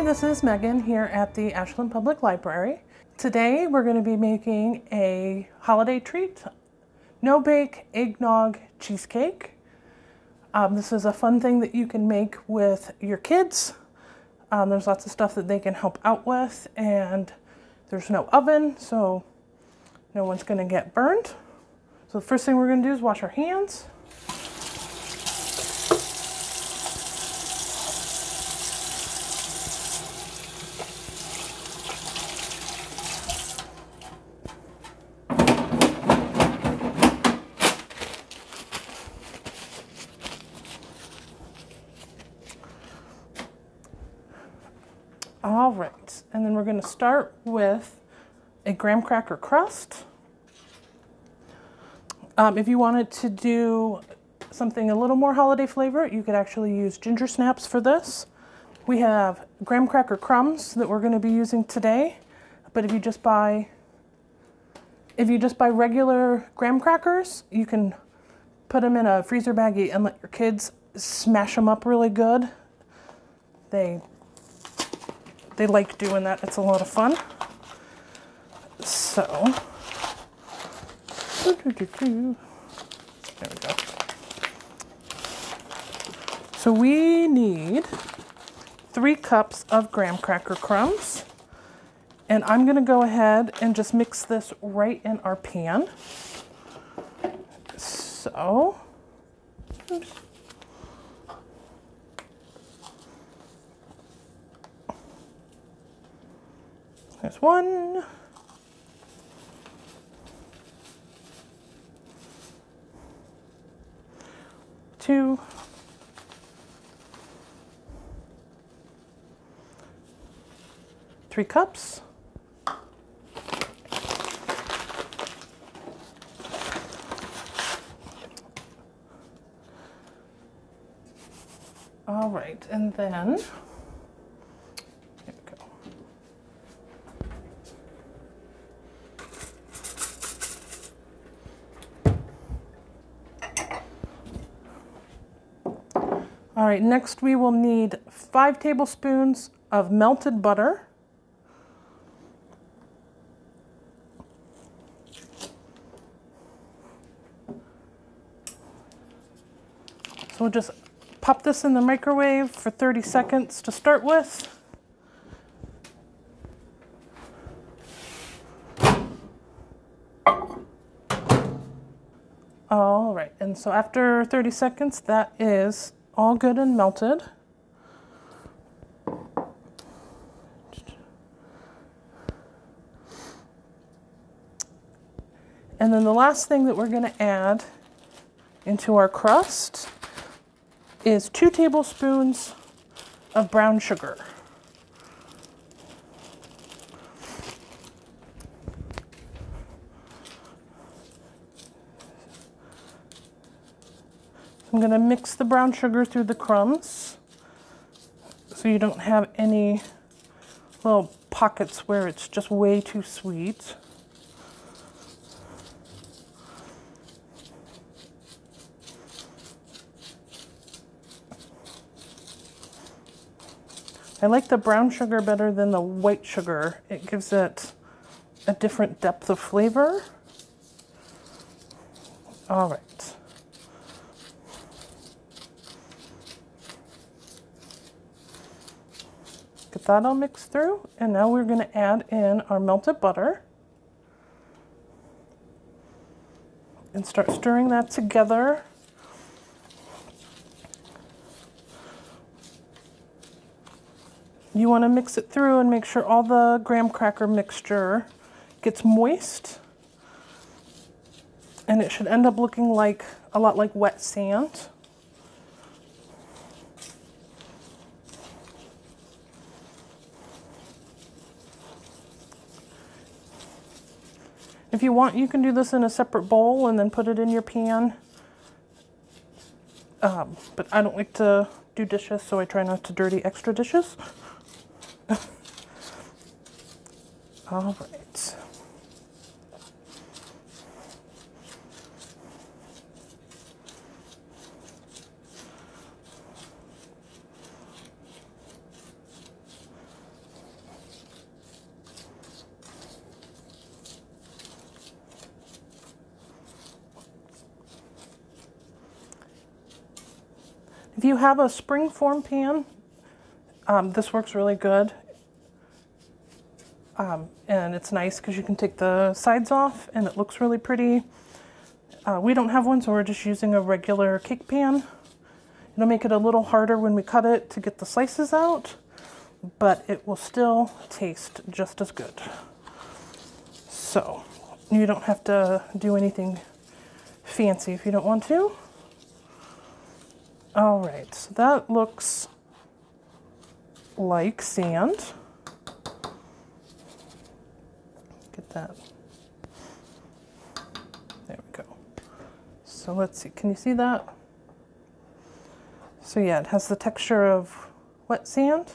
this is Megan here at the Ashland Public Library. Today we're going to be making a holiday treat, No-Bake Eggnog Cheesecake. This is a fun thing that you can make with your kids. There's lots of stuff that they can help out with, and there's no oven, so no one's going to get burned. So the first thing we're going to do is wash our hands. All right, and then we're going to start with a graham cracker crust. If you wanted to do something a little more holiday flavor, you could actually use ginger snaps for this. We have graham cracker crumbs that we're going to be using today, but if you just buy regular graham crackers, you can put them in a freezer baggie and let your kids smash them up really good. They like doing that. It's a lot of fun. So, there we go. So we need 3 cups of graham cracker crumbs. And I'm going to go ahead and just mix this right in our pan. So, oops. There's 1. 2. 3 cups. All right, and then all right, next we will need 5 tablespoons of melted butter. So we'll just pop this in the microwave for 30 seconds to start with. All right, and so after 30 seconds, that is all good and melted. And then the last thing that we're going to add into our crust is 2 tablespoons of brown sugar. I'm going to mix the brown sugar through the crumbs so you don't have any little pockets where it's just way too sweet. I like the brown sugar better than the white sugar. It gives it a different depth of flavor. All right. Get that all mixed through, and now we're going to add in our melted butter and start stirring that together. You want to mix it through and make sure all the graham cracker mixture gets moist, and it should end up looking like a lot like wet sand. If you want, you can do this in a separate bowl and then put it in your pan. But I don't like to do dishes, so I try not to dirty extra dishes. All right. If you have a spring form pan, this works really good. And it's nice because you can take the sides off and it looks really pretty. We don't have one, so we're just using a regular cake pan. It'll make it a little harder when we cut it to get the slices out, but it will still taste just as good. So you don't have to do anything fancy if you don't want to. All right, so that looks like sand. Get that. There we go. So let's see, can you see that? So yeah, it has the texture of wet sand.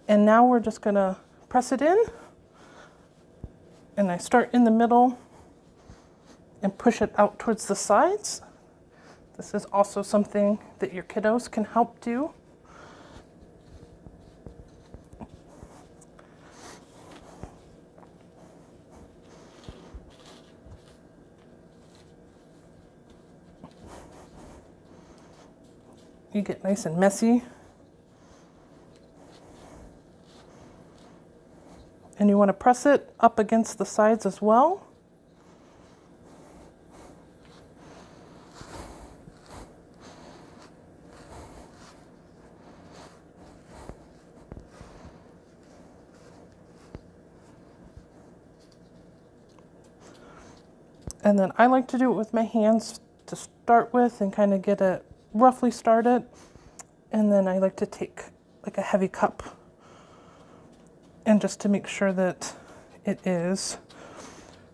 And now we're just gonna press it in. And I start in the middle and push it out towards the sides. This is also something that your kiddos can help do. You get nice and messy. And you want to press it up against the sides as well. And then I like to do it with my hands to start with and kind of get it roughly started. And then I like to take like a heavy cup and just to make sure that it is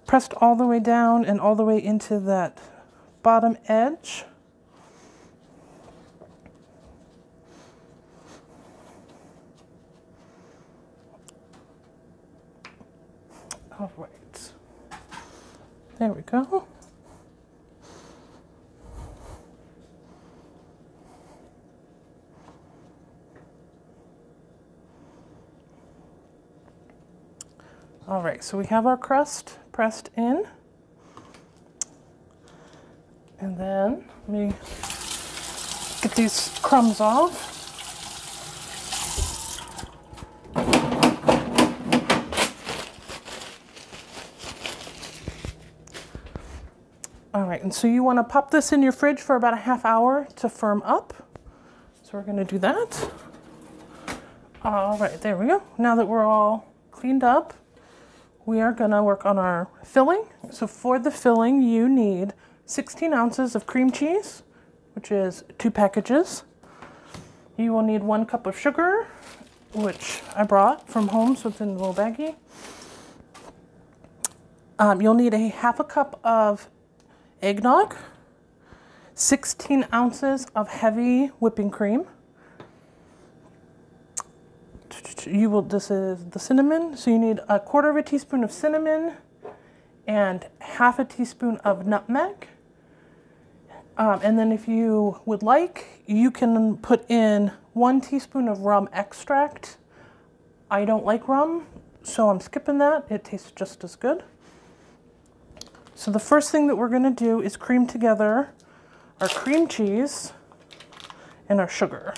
pressed all the way down and all the way into that bottom edge. All right. There we go. All right, so we have our crust pressed in. And then let me get these crumbs off. All right, and so you want to pop this in your fridge for about a half hour to firm up. So we're going to do that. All right, there we go. Now that we're all cleaned up, we are going to work on our filling. So for the filling, you need 16 ounces of cream cheese, which is 2 packages. You will need 1 cup of sugar, which I brought from home, so it's in a little baggie. You'll need a half a cup of eggnog, 16 ounces of heavy whipping cream. This is the cinnamon, so you need 1/4 teaspoon of cinnamon and 1/2 teaspoon of nutmeg. And then if you would like, you can put in 1 teaspoon of rum extract. I don't like rum, so I'm skipping that. It tastes just as good. So the first thing that we're going to do is cream together our cream cheese and our sugar.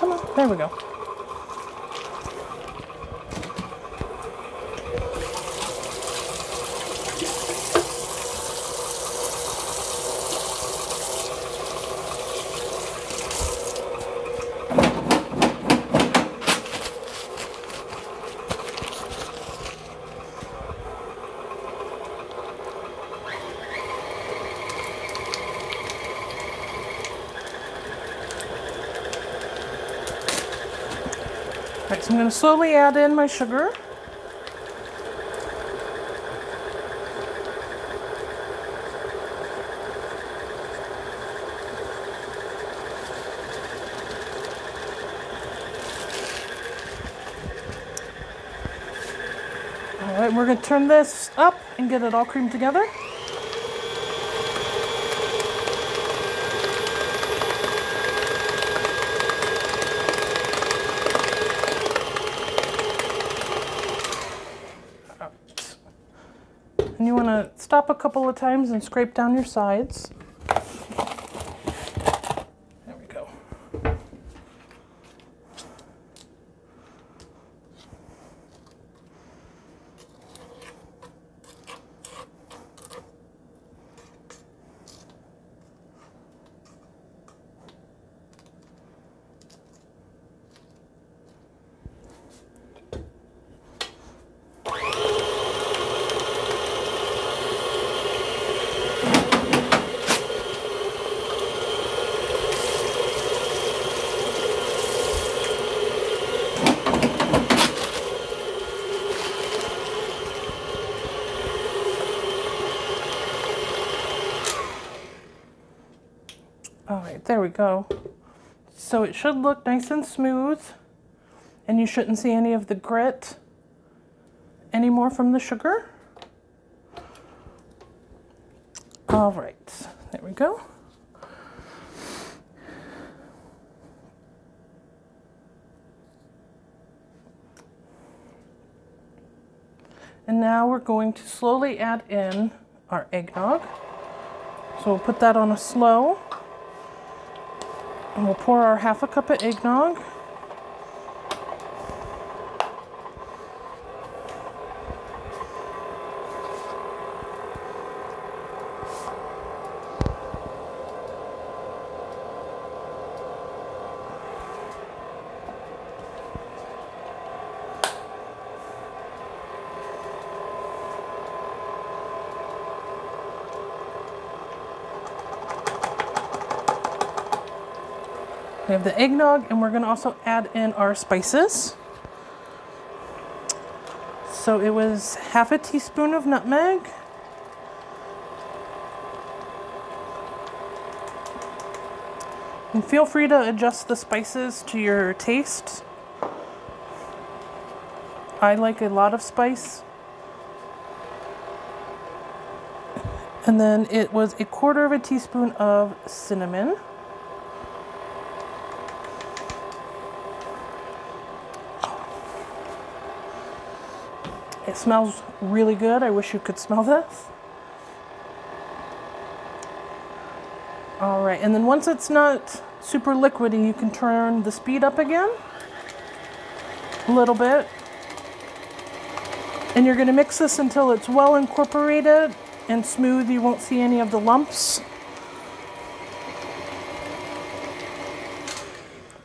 Come on, there we go. All right, so I'm going to slowly add in my sugar. right, we're going to turn this up and get it all creamed together. And you want to stop a couple of times and scrape down your sides. There we go. All right, there we go. So it should look nice and smooth, and you shouldn't see any of the grit anymore from the sugar. All right, there we go. And now we're going to slowly add in our eggnog. So we'll put that on a slow. And we'll pour our half a cup of eggnog. We have the eggnog, and we're going to also add in our spices. So it was half a teaspoon of nutmeg, and feel free to adjust the spices to your taste. I like a lot of spice. And then it was 1/4 teaspoon of cinnamon. It smells really good. I wish you could smell this. All right, and then once it's not super liquidy, you can turn the speed up again a little bit. And you're going to mix this until it's well incorporated and smooth. You won't see any of the lumps.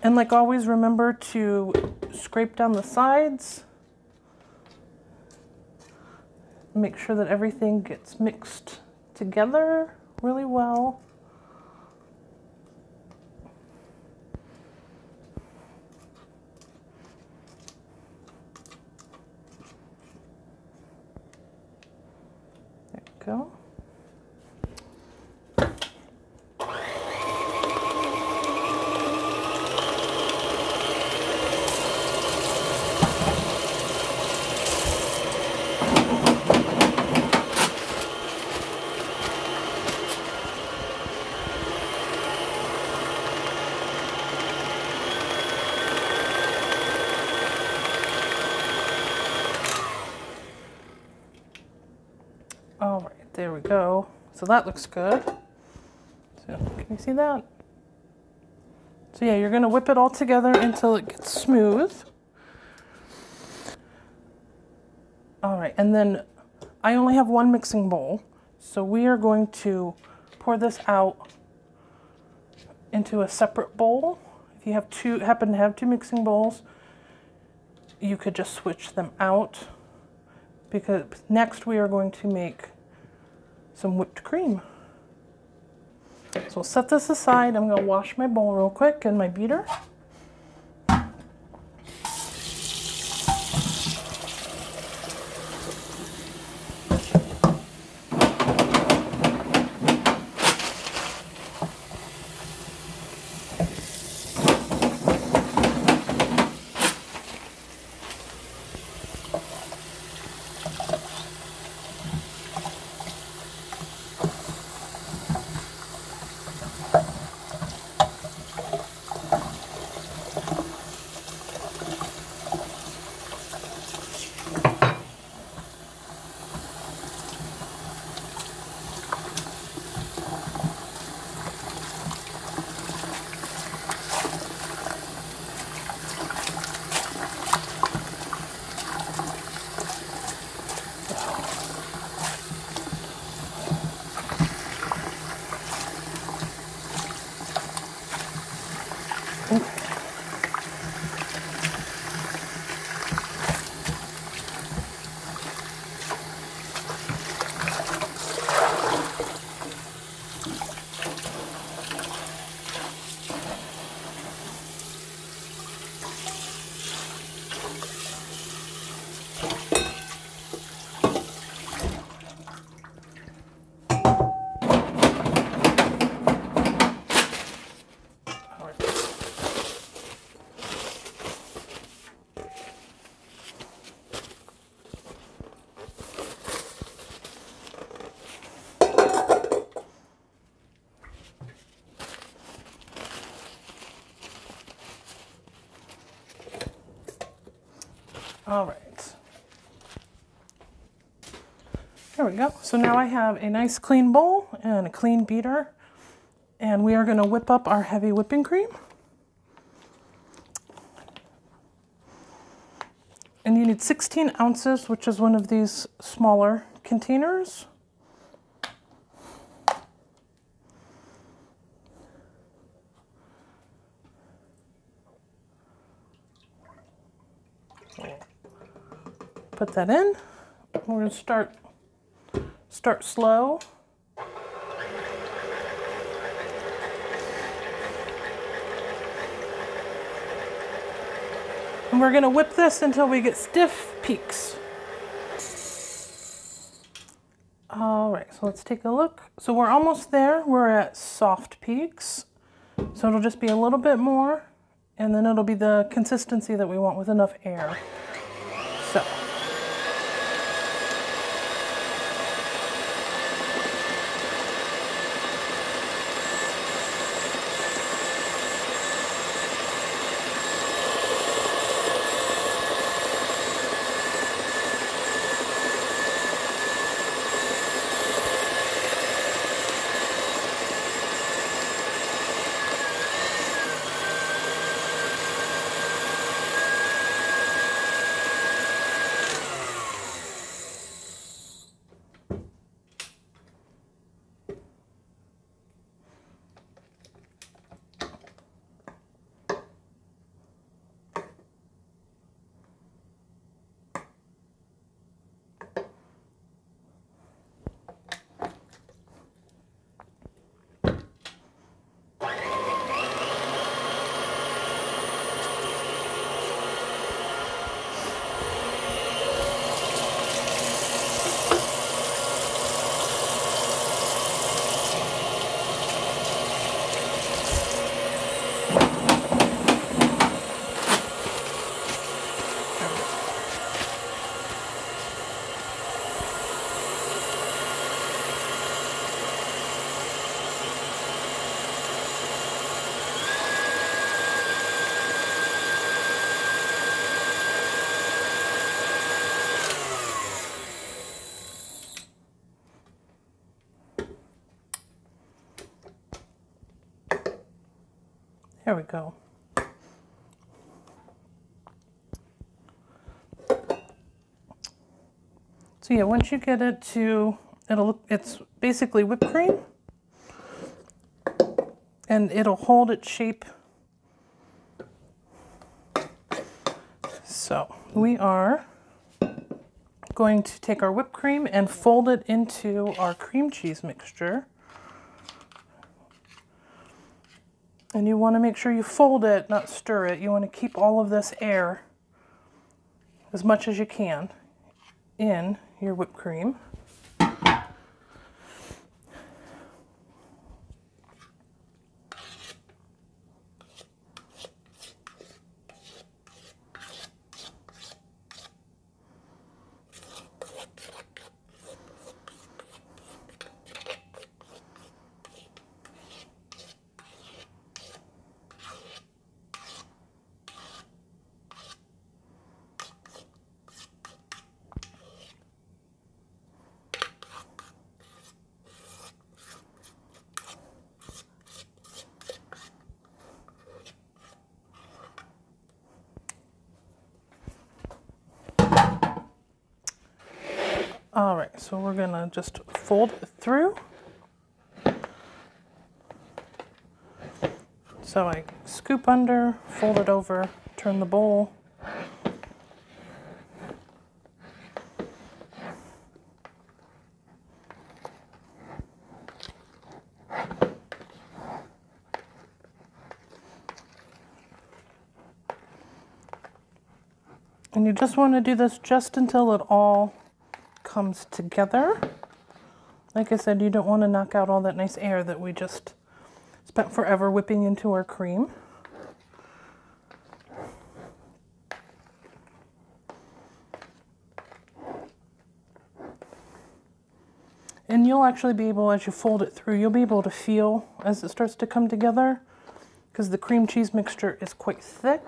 And like always, remember to scrape down the sides. Make sure that everything gets mixed together really well. There we go. All right, there we go. So that looks good. So can you see that? So yeah, you're gonna whip it all together until it gets smooth. All right, and then I only have one mixing bowl. So we are going to pour this out into a separate bowl. If you have happen to have two mixing bowls, you could just switch them out, because next we are going to make some whipped cream. So we'll set this aside. I'm going to wash my bowl real quick and my beater. All right. There we go. So now I have a nice clean bowl and a clean beater, and we are going to whip up our heavy whipping cream. And you need 16 ounces, which is one of these smaller containers. Put that in. We're going to start slow. And we're going to whip this until we get stiff peaks. All right, so let's take a look. So we're almost there. We're at soft peaks. So it'll just be a little bit more, and then it'll be the consistency that we want with enough air. So. There we go. So yeah, once you get it to, it's basically whipped cream, and it'll hold its shape. So we are going to take our whipped cream and fold it into our cream cheese mixture. And you want to make sure you fold it, not stir it. You want to keep all of this air, as much as you can, in your whipped cream. All right, so we're gonna just fold it through. So I scoop under, fold it over, turn the bowl. And you just want to do this just until it all comes together. Like I said, you don't want to knock out all that nice air that we just spent forever whipping into our cream. And you'll actually be able, as you fold it through, you'll be able to feel as it starts to come together, because the cream cheese mixture is quite thick.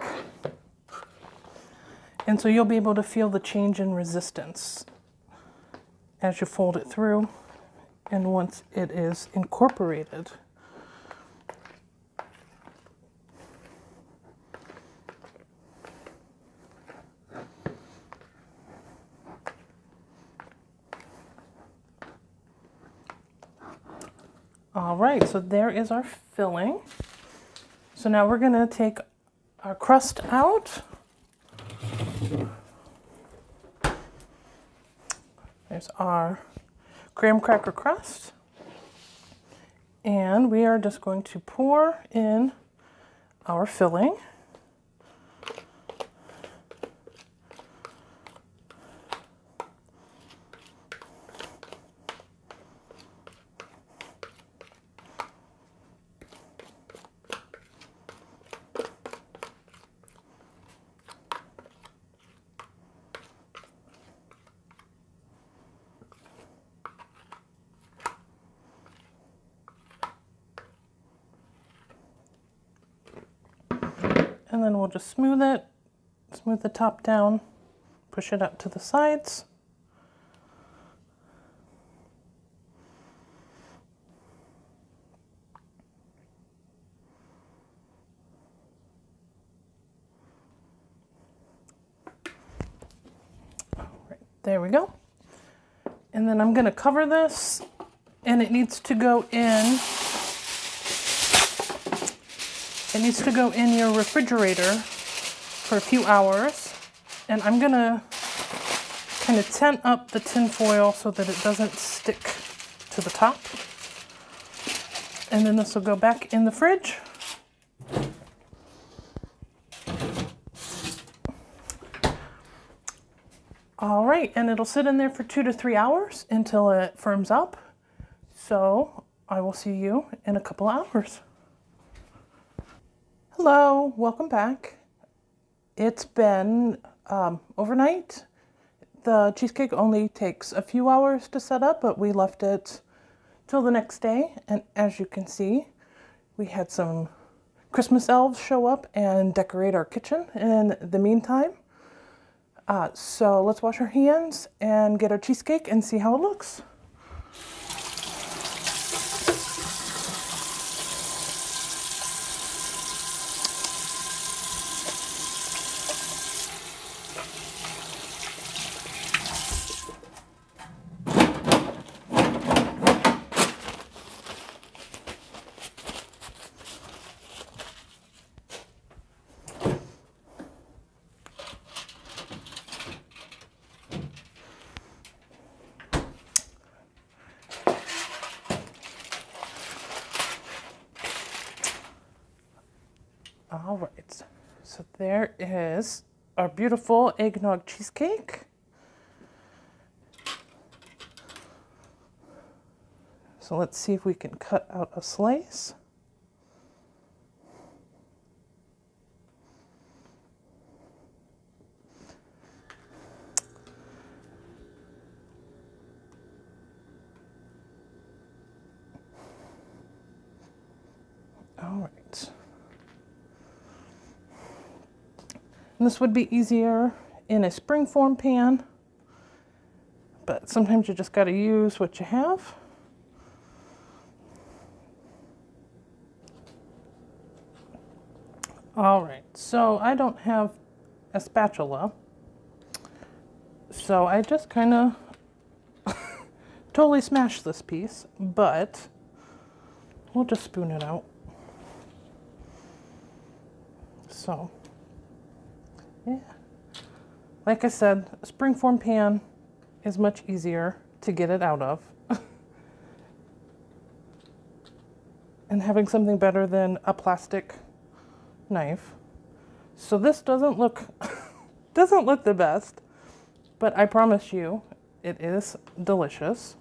And so you'll be able to feel the change in resistance as you fold it through and once it is incorporated. All right, so there is our filling. So now we're gonna take our crust out. There's our graham cracker crust. And we are just going to pour in our filling. And then we'll just smooth it, smooth the top down, push it out to the sides. All right, there we go. And then I'm gonna cover this, and it needs to go in. It needs to go in your refrigerator for a few hours. And I'm gonna kind of tent up the tin foil so that it doesn't stick to the top. And then this will go back in the fridge. All right, and it'll sit in there for 2 to 3 hours until it firms up. So I will see you in a couple hours. Hello, welcome back. It's been overnight. The cheesecake only takes a few hours to set up, but we left it till the next day. And as you can see, we had some Christmas elves show up and decorate our kitchen in the meantime. So let's wash our hands and get our cheesecake and see how it looks. All right, so there is our beautiful eggnog cheesecake. So let's see if we can cut out a slice. All right. And this would be easier in a springform pan, but sometimes you just got to use what you have. All right, so I don't have a spatula, so I just kind of totally smash this piece, but we'll just spoon it out. So, yeah. Like I said, a springform pan is much easier to get it out of. And having something better than a plastic knife. So this doesn't look doesn't look the best, but I promise you it is delicious.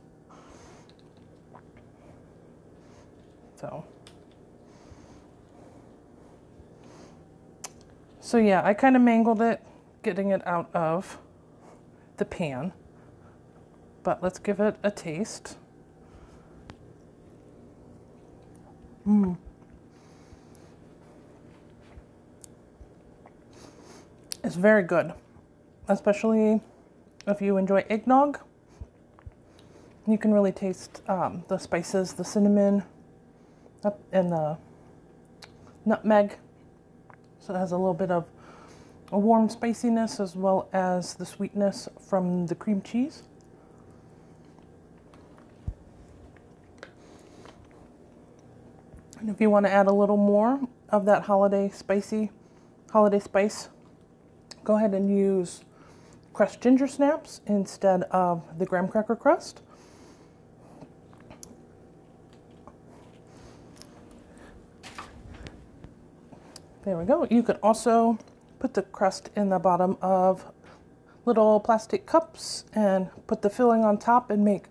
So yeah, I kind of mangled it getting it out of the pan, but let's give it a taste. It's very good, especially if you enjoy eggnog. You can really taste the spices, the cinnamon, and the nutmeg. So it has a little bit of a warm spiciness as well as the sweetness from the cream cheese. And if you want to add a little more of that holiday spice, go ahead and use crushed ginger snaps instead of the graham cracker crust. There we go. You could also put the crust in the bottom of little plastic cups and put the filling on top and make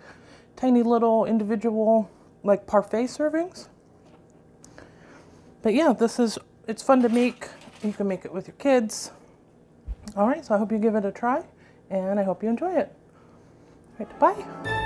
tiny little individual like parfait servings. But yeah, it's fun to make. You can make it with your kids. All right, so I hope you give it a try and I hope you enjoy it. All right, bye.